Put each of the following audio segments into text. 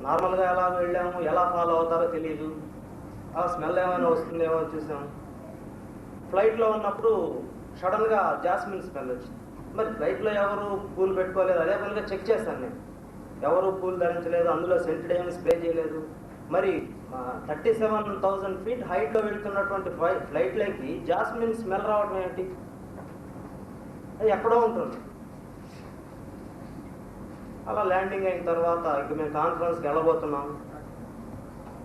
నార్మల్గా ఎలా వెళ్ళాము, ఎలా ఫాలో అవుతారో తెలియదు. ఆ స్మెల్ ఏమైనా వస్తుందేమో చూసాము. ఫ్లైట్లో ఉన్నప్పుడు సడన్గా జాస్మిన్ స్మెల్ వచ్చింది. మరి ఫ్లైట్లో ఎవరు పూలు పెట్టుకోలేదు. అదే పనిగా చెక్ చేశాను నేను, ఎవరు పూలు ధరించలేదు, అందులో సెంటెడ్ ఏమి స్ప్రే చేయలేదు. మరి 37,000 feet హైట్లో వెళ్తున్నటువంటి ఫ్లైట్లోకి జాస్మిన్ స్మెల్ రావడం ఏంటి? అది ఎక్కడో ఉంటుంది. అలా ల్యాండింగ్ అయిన తర్వాత ఇక మేము కాన్ఫరెన్స్కి వెళ్ళబోతున్నాం,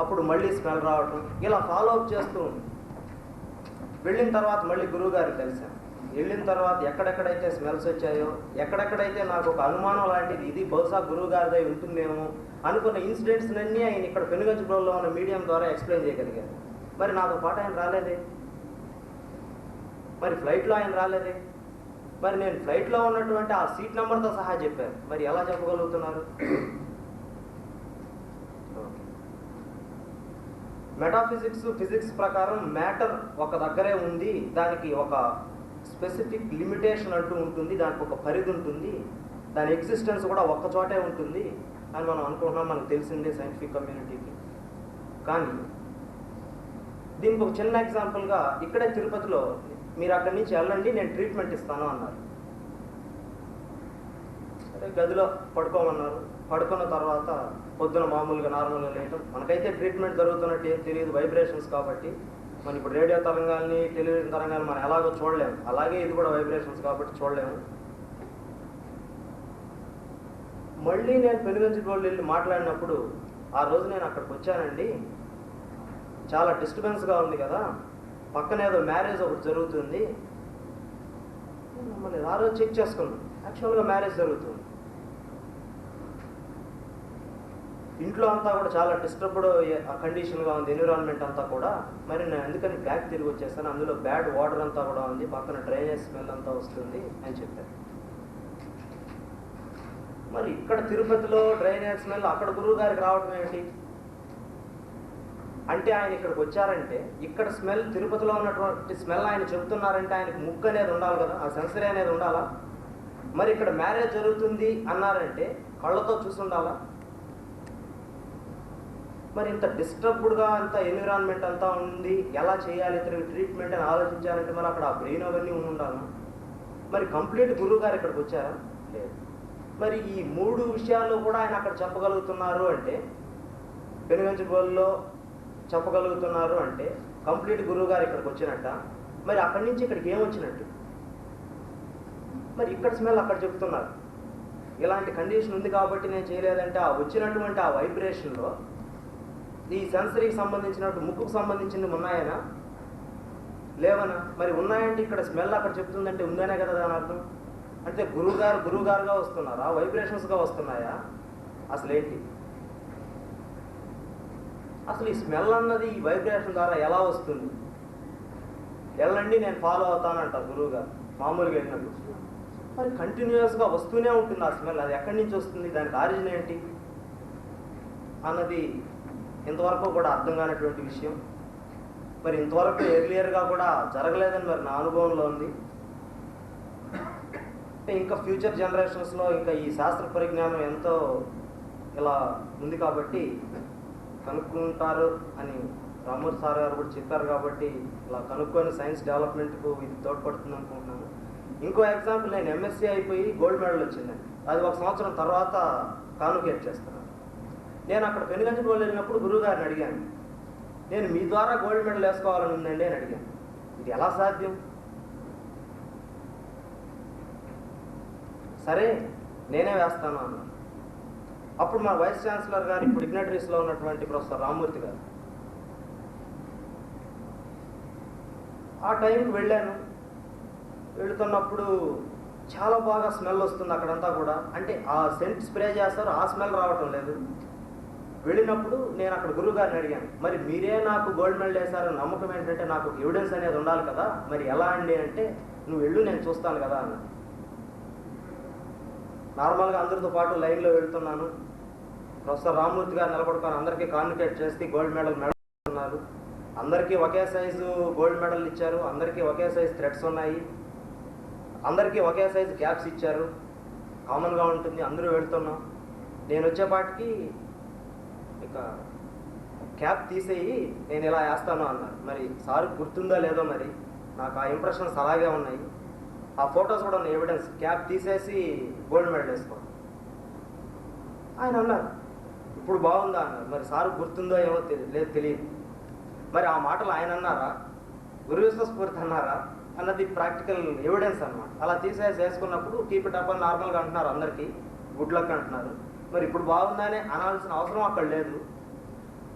అప్పుడు మళ్ళీ స్మెల్ రావటం, ఇలా ఫాలో అప్ చేస్తూ ఉంది. వెళ్ళిన తర్వాత మళ్ళీ గురువు గారికి కలిసాను. వెళ్ళిన తర్వాత ఎక్కడెక్కడైతే స్మెల్స్ వచ్చాయో, ఎక్కడెక్కడైతే నాకు ఒక అనుమానం లాంటిది ఇది బహుశా గురువు గారిదై ఉంటుందేమో అనుకున్న ఇన్సిడెంట్స్ అన్నీ ఆయన ఇక్కడ పెనుగంచిప్రోల్లో ఉన్న మీడియం ద్వారా ఎక్స్ప్లెయిన్ చేయగలిగారు. మరి నాతో పాటు ఆయన రాలేదే, మరి ఫ్లైట్లో ఆయన రాలేదే, మరి నేను ఫ్లైట్లో ఉన్నటువంటి ఆ సీట్ నెంబర్తో సహా చెప్పాను, మరి ఎలా చెప్పగలుగుతున్నారు? మెటాఫిజిక్స్, ఫిజిక్స్ ప్రకారం మ్యాటర్ ఒక దగ్గరే ఉంది, దానికి ఒక స్పెసిఫిక్ లిమిటేషన్ అంటూ ఉంటుంది, దానికి ఒక పరిధి ఉంటుంది, దాని ఎగ్జిస్టెన్స్ కూడా ఒక్క చోటే ఉంటుంది అని మనం అనుకుంటున్నాం, మనకు తెలిసిందే సైంటిఫిక్ కమ్యూనిటీకి. కానీ దీనికి ఒక చిన్న ఎగ్జాంపుల్గా ఇక్కడే తిరుపతిలో మీరు అక్కడి నుంచి వెళ్ళండి, నేను ట్రీట్మెంట్ ఇస్తాను అన్నారు. సరే గదిలో పడుకోమన్నారు. పడుకున్న తర్వాత పొద్దున మామూలుగా నార్మల్గా లేయటం, మనకైతే ట్రీట్మెంట్ జరుగుతున్నట్టు ఏం తెలియదు, వైబ్రేషన్స్ కాబట్టి. మనం ఇప్పుడు రేడియో తరంగాల్ని, టెలివిజన్ తరంగాల్ని మనం ఎలాగో చూడలేము, అలాగే ఇది కూడా వైబ్రేషన్స్ కాబట్టి చూడలేము. మళ్ళీ నేను పెనుగంచిప్రోలు వెళ్ళి మాట్లాడినప్పుడు, ఆ రోజు నేను అక్కడికి వచ్చానండి, చాలా డిస్టర్బెన్స్గా ఉంది కదా, పక్కన ఏదో మ్యారేజ్ ఒకటి జరుగుతుంది, మళ్ళీ ఆ రోజు చెక్ చేసుకున్నాను, యాక్చువల్గా మ్యారేజ్ జరుగుతుంది. ఇంట్లో అంతా కూడా చాలా డిస్టర్బ్డ్ కండిషన్గా ఉంది, ఎన్విరాన్మెంట్ అంతా కూడా. మరి నేను అందుకని బ్యాక్ తిరిగి వచ్చేస్తాను, అందులో బ్యాడ్ వాటర్ అంతా కూడా ఉంది, పక్కన డ్రైనేజ్ స్మెల్ అంతా వస్తుంది అని చెప్పారు. మరి ఇక్కడ తిరుపతిలో డ్రైనేజ్ స్మెల్ అక్కడ గురువు గారికి రావడం ఏంటి అంటే, ఆయన ఇక్కడికి వచ్చారంటే ఇక్కడ స్మెల్, తిరుపతిలో ఉన్నటువంటి స్మెల్ ఆయన చెబుతున్నారంటే ఆయనకు ముక్కు అనేది ఉండాలి కదా, ఆ సెన్సరీ అనేది ఉండాలా. మరి ఇక్కడ మ్యారేజ్ జరుగుతుంది అన్నారంటే కళ్ళతో చూసి ఉండాలా. మరి ఇంత డిస్టర్బ్డ్గా అంత ఎన్విరాన్మెంట్ అంతా ఉంది, ఎలా చేయాలి ఇతనికి ట్రీట్మెంట్ అని ఆలోచించాలంటే మరి అక్కడ ఆ బ్రెయిన్ అవన్నీ ఉండాలి. మరి కంప్లీట్ గురువు గారు ఇక్కడికి వచ్చారా? లేదు. మరి ఈ 3 విషయాల్లో కూడా ఆయన అక్కడ చెప్పగలుగుతున్నారు అంటే, పెనుగంచిప్రోలులో చెప్పగలుగుతున్నారు అంటే కంప్లీట్ గురువు గారు ఇక్కడికి వచ్చినట్ట. మరి అక్కడి నుంచి ఇక్కడికి ఏమొచ్చినట్టు? మరి ఇక్కడ స్మెల్ అక్కడ చెప్తున్నారు, ఇలాంటి కండిషన్ ఉంది కాబట్టి నేను చేయలేదంటే ఆ వచ్చినటువంటి ఆ వైబ్రేషన్లో ఈ సెన్సరీకి సంబంధించినట్టు ముక్కుకు సంబంధించినవి ఉన్నాయనా, లేవనా? మరి ఉన్నాయంటే ఇక్కడ స్మెల్ అక్కడ చెప్తుందంటే ఉందనే కదా దాని అర్థం. అంటే గురువుగారుగా వస్తున్నారా, వైబ్రేషన్స్గా వస్తున్నాయా, అసలు ఏంటి? అసలు ఈ స్మెల్ అన్నది ఈ వైబ్రేషన్ ద్వారా ఎలా వస్తుంది? వెళ్ళండి నేను ఫాలో అవుతానంటారు గురువు గారు మామూలుగా వెళ్ళినప్పుడు. మరి కంటిన్యూస్గా వస్తూనే ఉంటుంది ఆ స్మెల్, అది ఎక్కడి నుంచి వస్తుంది, దానికి ఆరిజిన్ ఏంటి అన్నది ఇంతవరకు కూడా అర్థం కానటువంటి విషయం. మరి ఇంతవరకు ఎర్లియర్గా కూడా జరగలేదని మరి నా అనుభవంలో ఉంది. ఇంకా ఫ్యూచర్ జనరేషన్స్లో ఇంకా ఈ శాస్త్ర పరిజ్ఞానం ఎంతో ఇలా ఉంది కాబట్టి కనుక్కుంటారు అని రామూర్తి సార్ గారు కూడా చెప్పారు కాబట్టి ఇలా కనుక్కొని సైన్స్ డెవలప్మెంట్కు ఇది తోడ్పడుతుంది అనుకుంటున్నాను. ఇంకో ఎగ్జాంపుల్, నేను ఎంఎస్సీ అయిపోయి గోల్డ్ మెడల్ వచ్చిందండి, అది 1 సంవత్సరం తర్వాత కాన్వకేట్ చేస్తున్నాను. నేను అక్కడ పెనుగంచిప్రోలు వెళ్ళినప్పుడు గురువు గారిని అడిగాను, నేను మీ ద్వారా గోల్డ్ మెడల్ వేసుకోవాలని ఉందండి అని అడిగాను. ఇది ఎలా సాధ్యం? సరే నేనే వేస్తాను అన్నాను. అప్పుడు మా వైస్ ఛాన్సలర్ గారు, ఇప్పుడు డిగ్నటరీస్లో ఉన్నటువంటి ప్రొఫెసర్ రామ్మూర్తి గారు, ఆ టైంకి వెళ్ళాను. వెళుతున్నప్పుడు చాలా బాగా స్మెల్ వస్తుంది అక్కడంతా కూడా, అంటే ఆ సెంట్ స్ప్రే చేస్తారు, ఆ స్మెల్ రావటం లేదు. వెళ్ళినప్పుడు నేను అక్కడ గురువు గారిని అడిగాను, మరి మీరే నాకు గోల్డ్ మెడల్ వేశారని నమ్మకం ఏంటంటే నాకు ఎవిడెన్స్ అనేది ఉండాలి కదా, మరి ఎలా అండి అంటే, నువ్వు వెళ్ళు నేను చూస్తాను కదా అన్న. నార్మల్గా అందరితో పాటు లైన్లో వెళ్తున్నాను, ప్రొఫెసర్ రామ్మూర్తి గారు నిలబడుకొని అందరికీ కాన్వకేట్ చేసి గోల్డ్ మెడల్ ఉన్నారు, అందరికీ ఒకే సైజు గోల్డ్ మెడల్ ఇచ్చారు, అందరికీ ఒకే సైజు థ్రెడ్స్ ఉన్నాయి, అందరికీ ఒకే సైజు క్యాప్స్ ఇచ్చారు, కామన్గా ఉంటుంది, అందరూ వెళ్తున్నాం. నేను వచ్చేపాటికి ఇక క్యాప్ తీసేయి నేను ఇలా వేస్తాను అన్నారు. మరి సార్ గుర్తుందో లేదో మరి నాకు ఆ ఇంప్రెషన్స్ అలాగే ఉన్నాయి. ఆ ఫొటోస్ కూడా ఉన్నాయి ఎవిడెన్స్. క్యాప్ తీసేసి గోల్డ్ మెడల్ వేసుకోండి ఆయన అన్నారు. ఇప్పుడు బాగుందా అన్నారు. మరి సార్ గుర్తుందో ఏమో లేదు తెలియదు. మరి ఆ మాటలు ఆయన అన్నారా, గురు విశ్వస్ఫూర్తి అన్నారా అన్నది ప్రాక్టికల్ ఎవిడెన్స్ అనమాట. అలా తీసేసి వేసుకున్నప్పుడు కీప్ ఇట్ అప్ అని నార్మల్గా అంటున్నారు, అందరికీ గుడ్ లక్ అంటున్నారు. మరి ఇప్పుడు బాగుందనే అనాల్సిన అవసరం అక్కడ లేదు.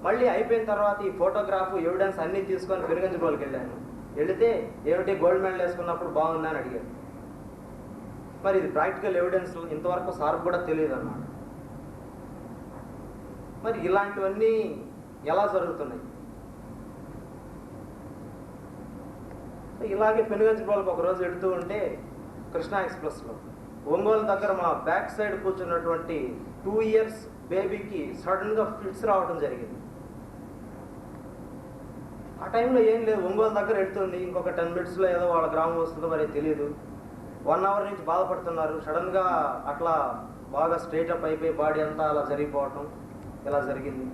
మళ్ళీ అయిపోయిన తర్వాత ఈ ఫోటోగ్రాఫ్ ఎవిడెన్స్ అన్నీ తీసుకొని పెనుగంచిప్రోలుకి వెళ్ళాను. వెళితే ఏమిటి గోల్డ్ మెడల్ వేసుకున్నప్పుడు బాగుందా అని అడిగాను. మరి ఇది ప్రాక్టికల్ ఎవిడెన్స్ ఇంతవరకు సార్కు కూడా తెలియదు అన్నమాట. మరి ఇలాంటివన్నీ ఎలా జరుగుతున్నాయి? ఇలాగే పెనుగంచిప్రోలుకి ఒక రోజు ఎడుతూ ఉంటే కృష్ణా ఎక్స్ప్రెస్లో ఒంగోలు దగ్గర మా బ్యాక్ సైడ్ కూర్చున్నటువంటి 2 years బేబీకి సడన్గా ఫిట్స్ రావడం జరిగింది. ఆ టైంలో ఏం లేదు, ఒంగోలు దగ్గర ఎడుతుంది, ఇంకొక 10 minutesలో ఏదో వాళ్ళ గ్రామం వస్తుందో మరి తెలియదు. 1 hour నుంచి బాధపడుతున్నారు. సడన్గా అట్లా బాగా స్ట్రైట్ అప్ అయిపోయి బాడీ అంతా అలా జరిగిపోవటం ఇలా జరిగింది.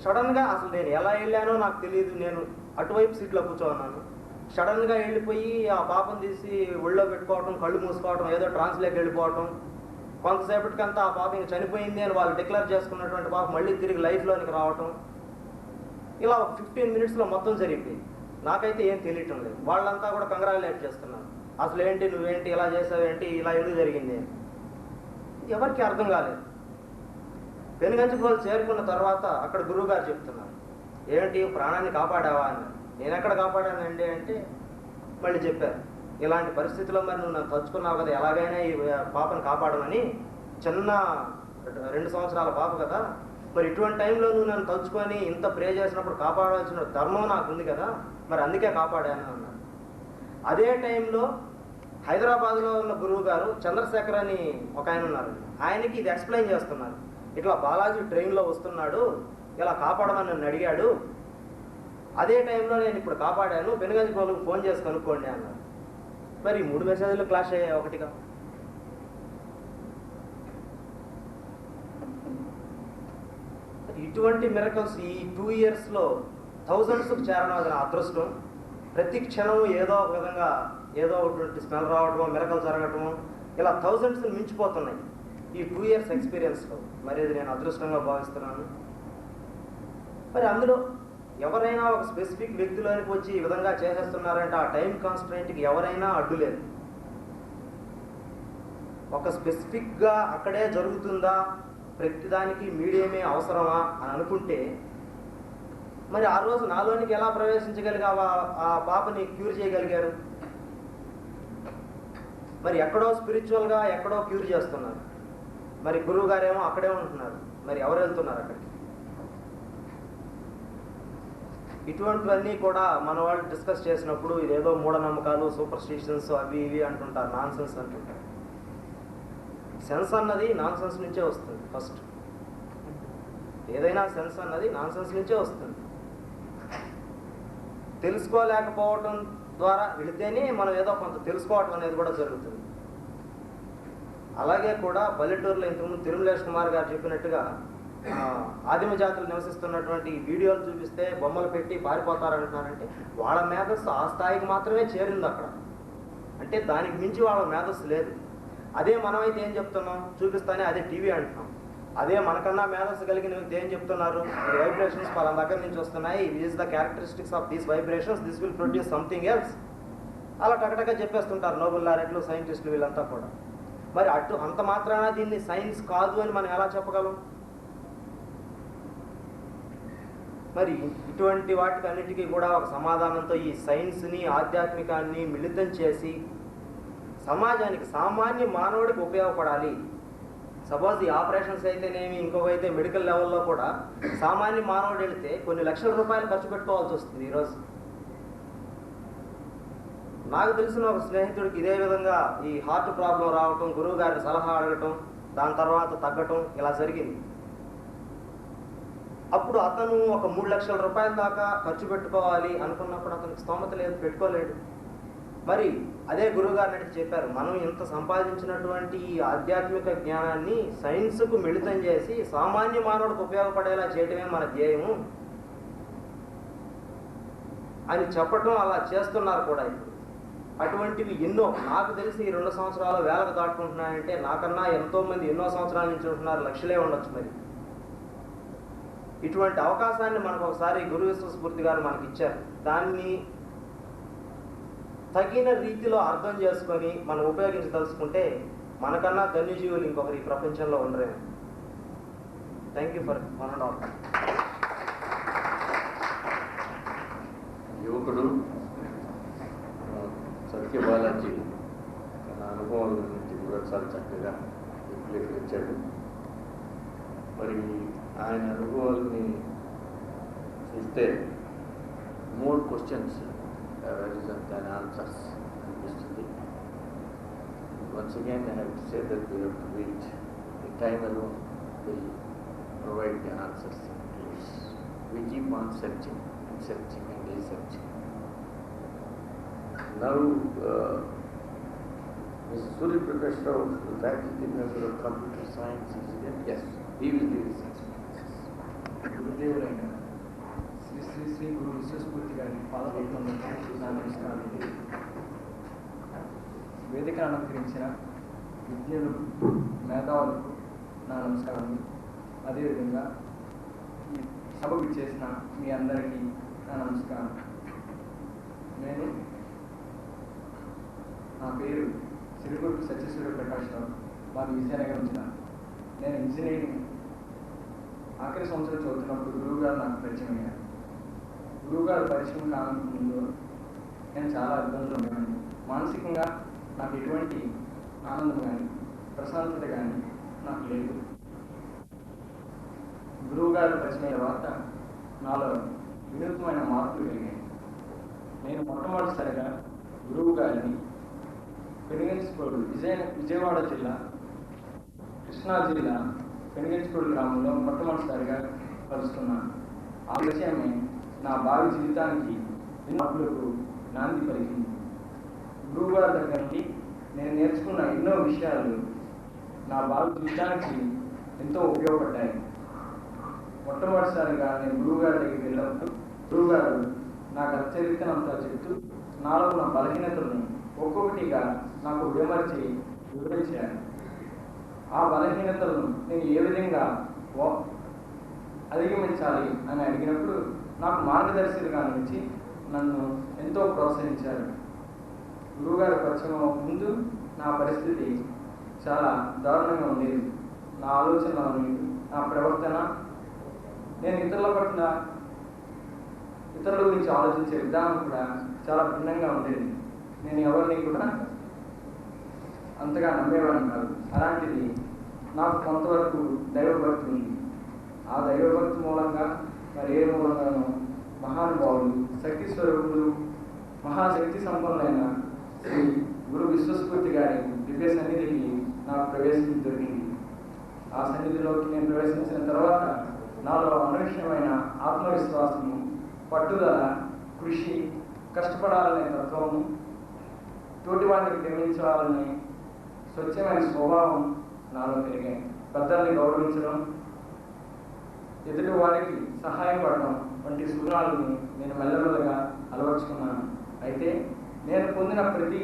సడన్గా అసలు నేను ఎలా వెళ్ళానో నాకు తెలియదు. నేను అటువైపు సీట్లో కూర్చోన్నాను. సడన్గా వెళ్ళిపోయి ఆ పాపను తీసి ఒళ్ళో పెట్టుకోవటం, కళ్ళు మూసుకోవటం, ఏదో ట్రాన్స్లోకి వెళ్ళిపోవటం. కొంతసేపటికంతా ఆ పాప ఇంక చనిపోయింది అని వాళ్ళు డిక్లేర్ చేసుకున్నటువంటి పాప మళ్ళీ తిరిగి లైఫ్లోనికి రావటం. ఇలా 15 minutesలో మొత్తం జరిగిపోయింది. నాకైతే ఏం తెలియటం లేదు. వాళ్ళంతా కూడా కంగ్రాచులేట్ చేస్తున్నారు. అసలు ఏంటి, నువ్వేంటి ఇలా చేసావేంటి, ఇలా ఎందుకు జరిగింది ఎవరికి అర్థం కాలేదు. పెనుగంచిప్రోలు చేరుకున్న తర్వాత అక్కడ గురువు గారు చెప్తున్నారు, ఏంటి ప్రాణాన్ని కాపాడావా అని. నేను ఎక్కడ కాపాడానండి అంటే మళ్ళీ చెప్పారు, ఇలాంటి పరిస్థితిలో మరి నువ్వు నన్ను తలుచుకున్నావు కదా, ఎలాగైనా ఈ పాపను కాపాడమని. చిన్న 2 సంవత్సరాల పాప కదా, మరి ఇటువంటి టైంలో నువ్వు నన్ను తలుచుకొని ఇంత ప్రే చేసినప్పుడు కాపాడాల్సిన ధర్మం నాకు ఉంది కదా, మరి అందుకే కాపాడాను అన్నారు. అదే టైంలో హైదరాబాద్లో ఉన్న గురువు గారు చంద్రశేఖర్ అని ఒక ఆయన ఉన్నారు. ఆయనకి ఇది ఎక్స్ప్లెయిన్ చేస్తున్నారు. ఇట్లా బాలాజీ ట్రైన్లో వస్తున్నాడు, ఇలా కాపాడమని నన్ను అడిగాడు. అదే టైంలో నేను ఇప్పుడు కాపాడాను, పెనుగంచిప్రోలుకు ఫోన్ చేసి కనుక్కోండి అన్నారు. మరి 3 మెసేజ్లు క్లాష్ అయ్యాయి ఒకటిగా. ఇటువంటి మిరకల్స్ ఈ 2 yearsలో థౌజండ్స్కు చేరడం అది నా అదృష్టం. ప్రతి క్షణం ఏదో ఒక విధంగా ఏదో ఒకటి స్మెల్ రావడమో, మిరకలు జరగటమో, ఇలా థౌజండ్స్ని మించిపోతున్నాయి ఈ 2 years ఎక్స్పీరియన్స్లో. మరి అది నేను అదృష్టంగా భావిస్తున్నాను. మరి అందులో ఎవరైనా ఒక స్పెసిఫిక్ వ్యక్తిలోనికి వచ్చి ఈ విధంగా చేసేస్తున్నారంటే ఆ టైం కాన్స్టెంట్కి ఎవరైనా అడ్డు లేదు. ఒక స్పెసిఫిక్గా అక్కడే జరుగుతుందా, ప్రతిదానికి మీడియమే అవసరమా అని అనుకుంటే మరి ఆ రోజు నాలోనికి ఎలా ప్రవేశించగలిగా ఆ పాపని క్యూర్ చేయగలిగారు? మరి ఎక్కడో స్పిరిచువల్గా ఎక్కడో క్యూర్ చేస్తున్నారు. మరి గురువు గారేమో అక్కడే ఉంటున్నారు. మరి ఎవరు వెళ్తున్నారు అక్కడికి? ఇటువంటివన్నీ కూడా మన వాళ్ళు డిస్కస్ చేసినప్పుడు ఇదేదో మూఢనమ్మకాలు, సూపర్ స్టిషన్స్ అవి ఇవి అంటుంటారు, నాన్ సెన్స్ అంటుంటారు. సెన్స్ అన్నది నాన్ సెన్స్ నుంచే వస్తుంది. ఫస్ట్ ఏదైనా సెన్స్ అన్నది నాన్ సెన్స్ నుంచే వస్తుంది. తెలుసుకోలేకపోవటం ద్వారా వెళితేనే మనం ఏదో కొంత తెలుసుకోవటం అనేది కూడా జరుగుతుంది. అలాగే కూడా పల్లెటూరులో ఇంతకుముందు తిరుమలేష్ కుమార్ గారు చెప్పినట్టుగా ఆదిమ జాతులు నివసిస్తున్నటువంటి వీడియోలు చూపిస్తే బొమ్మలు పెట్టి పారిపోతారంటున్నారంటే వాళ్ళ మేధస్సు ఆ స్థాయికి మాత్రమే చేరింది అక్కడ. అంటే దానికి మించి వాళ్ళ మేధస్సు లేదు. అదే మనమైతే ఏం చెప్తున్నాం, చూపిస్తానే అదే టీవీ అంటున్నాం. అదే మనకన్నా మేధస్సు కలిగిన వ్యక్తి ఏం చెప్తున్నారు, ఈ వైబ్రేషన్స్ వాళ్ళ దగ్గర నుంచి వస్తున్నాయి, is the characteristics of these vibrations, this will produce something else. అలా టకటగా చెప్పేస్తుంటారు నోబెల్ లారెట్లు, సైంటిస్టులు వీళ్ళంతా కూడా. మరి అంత మాత్రాన దీన్ని సైన్స్ కాదు అని మనం ఎలా చెప్పగలం? మరి ఇటువంటి వాటికి అన్నిటికీ కూడా ఒక సమాధానంతో ఈ సైన్స్ని, ఆధ్యాత్మికాన్ని మిళితం చేసి సమాజానికి, సామాన్య మానవుడికి ఉపయోగపడాలి. సపోజ్ ఈ ఆపరేషన్స్ అయితేనేమి, ఇంకొకైతే మెడికల్ లెవెల్లో కూడా సామాన్య మానవుడు వెళితే కొన్ని లక్షల రూపాయలు ఖర్చు పెట్టుకోవాల్సి వస్తుంది ఈరోజు. నాకు తెలిసిన ఒక స్నేహితుడికి ఇదే విధంగా ఈ హార్ట్ ప్రాబ్లం రావటం, గురువు గారిని సలహా అడగటం, దాని తర్వాత తగ్గటం ఇలా జరిగింది. అప్పుడు అతను ఒక 3 లక్షల రూపాయల దాకా ఖర్చు పెట్టుకోవాలి అనుకున్నప్పుడు అతనికి స్తోమత లేదు, పెట్టుకోలేడు. మరి అదే గురువుగారు నడిచి చెప్పారు, మనం ఇంత సంపాదించినటువంటి ఈ ఆధ్యాత్మిక జ్ఞానాన్ని సైన్స్కు మిళితం చేసి సామాన్య మానవుడికి ఉపయోగపడేలా చేయటమే మన ధ్యేయము అని చెప్పటం, అలా చేస్తున్నారు కూడా. ఇప్పుడు అటువంటివి ఎన్నో నాకు తెలిసి ఈ 2 సంవత్సరాలు వేలకు దాటుకుంటున్నాయంటే నాకన్నా ఎంతోమంది ఎన్నో సంవత్సరాల నుంచి ఉంటున్నారు, లక్షలే ఉండొచ్చు. మరి ఇటువంటి అవకాశాన్ని మనకు ఒకసారి గురు విశ్వస్ఫూర్తి గారు మనకి ఇచ్చారు. దాన్ని తగిన రీతిలో అర్థం చేసుకొని మనం ఉపయోగించదలుచుకుంటే మనకన్నా ధన్యజీవులు ఇంకొకరు ఈ ప్రపంచంలో ఉండరేమో. Thank you for one and all. యువకుడు సత్యబాలాజీ తన అనుభవాల గురించి కూడా చాలా చక్కగా విశ్లేషించాడు. మరి ఆయన అనుభవాలని చూస్తే మోర్ క్వశ్చన్స్ than answers అనిపిస్తుంది. Once again I have to say that we have to wait. The time alone will provide the answers. We keep on searching and searching and researching. Now, Mr. Surya Prakash Rao, the faculty member of computer science, is here. Yes, he will give his experiences. గురుదేవులైన శ్రీ శ్రీ శ్రీ గురు విశ్వస్ఫూర్తి గారి పాదపద్మములకు నా నమస్కారాలు. వేదిక అలంకరించిన విద్యలు మేధావులకు నా నమస్కారాలు. అదేవిధంగా ఈ సభకు చేసిన మీ అందరికీ నా నమస్కారం. నా పేరు సిరిగుర్తి సత్యసూర్య ప్రకాష్ రావు, మాది విజయనగరం జిల్లా. నేను ఇంజనీరింగ్ ఆఖరి సంవత్సరం చదువుతున్నప్పుడు గురువుగారు నాకు పరిచయం అయ్యారు. గురువుగారు పరిచయం కావడానికి ముందు నేను చాలా ఇబ్బందులు ఉండేవాడిని. మానసికంగా నాకు ఎటువంటి ఆనందం కానీ ప్రశాంతత కానీ నాకు లేదు. గురువుగారు పరిచయం తర్వాత నాలో వినూత్నమైన మార్పులు కలిగాయి. నేను మొట్టమొదటిసారిగా గురువు గారిని పెనుగంచిప్రోలు విజయవాడ జిల్లా, కృష్ణా జిల్లా పెనుగంచిప్రోలు గ్రామంలో మొట్టమొదటిసారిగా కలుస్తున్నాను. ఆ విషయమే నా భావి జీవితానికి ఎన్నో మార్పులకు నాంది పలికింది. గురువుగారి దగ్గర నుండి నేను నేర్చుకున్న ఎన్నో విషయాలు నా భావి జీవితానికి ఎంతో ఉపయోగపడ్డాయి. మొట్టమొదటిసారిగా నేను గురువుగారి దగ్గరికి వెళ్ళినప్పుడు గురువుగారు నా గత చరిత్రనంతా చెప్తూ నాలో ఉన్న బలహీనతలను ఒక్కొక్కటిగా నాకు వివరించారు. ఆ బలహీనతలను నేను ఏ విధంగా అధిగమించాలి అని అడిగినప్పుడు నాకు మార్గదర్శకులుగా నుంచి నన్ను ఎంతో ప్రోత్సహించారు. గురువుగారి పరిచయం ముందు నా పరిస్థితి చాలా దారుణంగా ఉండేది. నా ఆలోచనలు, నా ప్రవర్తన, నేను ఇతరుల పట్ల ఇతరుల గురించి ఆలోచించే విధానం కూడా చాలా భిన్నంగా ఉండేది. నేను ఎవరిని కూడా అంతగా నమ్మేవాడిని కాదు. అలాంటిది నాకు కొంతవరకు దైవభక్తి ఉంది. ఆ దైవభక్తి మూలంగా మరి ఏ మూలంగానో మహానుభావులు, శక్తి స్వరూపులు, మహాశక్తి సంపన్నులైన శ్రీ గురు విశ్వస్ఫూర్తి గారి దివ్య సన్నిధికి నాకు ప్రవేశం దొరికింది. ఆ సన్నిధిలోకి నేను ప్రవేశించిన తర్వాత నాలో అనూహ్యమైన ఆత్మవిశ్వాసము, పట్టుదల, కృషి, కష్టపడాలనే తత్వము, తోటివాడిని ప్రేమించాలనే స్వచ్ఛమైన స్వభావం నాలో పెరిగాయి. పెద్దల్ని గౌరవించడం, ఎదుటి వారికి సహాయపడడం వంటి సూత్రాలను నేను మెల్లమెల్లగా అలవర్చుకున్నాను. అయితే నేను పొందిన ప్రతి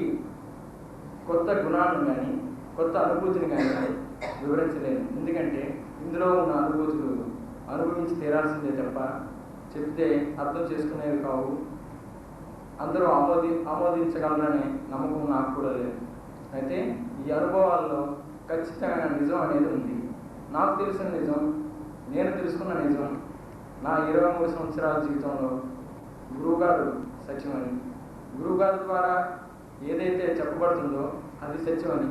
కొత్త గుణాలను కానీ కొత్త అనుభూతిని కానీ వివరించలేను. ఎందుకంటే ఇందులో ఉన్న అనుభూతులు అనుభవించి తీరాల్సిందే తప్ప చెప్తే అర్థం చేసుకునేవి కావు. అందరూ ఆమోదించగలరనే నమ్మకం నాకు కూడా లేదు. అయితే ఈ అనుభవాల్లో ఖచ్చితమైన నిజం అనేది ఉంది. నాకు తెలిసిన నిజం, నేను తెలుసుకున్న నిజం, నా 23 సంవత్సరాల జీవితంలో గురువుగారు సత్యమని, గురువుగారి ద్వారా ఏదైతే చెప్పబడుతుందో అది సత్యమని,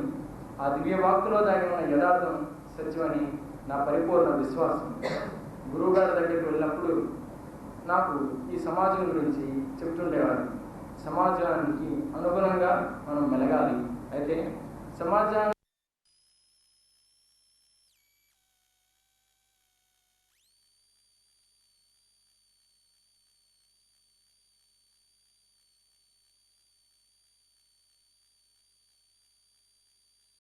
ఆ దివ్య వాక్కులో దాగి ఉన్న యథార్థం సత్యమని నా పరిపూర్ణ విశ్వాసం. గురువుగారి దగ్గరికి వెళ్ళినప్పుడు నాకు ఈ సమాజం గురించి చెప్తుండేవారు. సమాజానికి అనుగుణంగా మనం మెలగాలి. అయితే సమాజాన్ని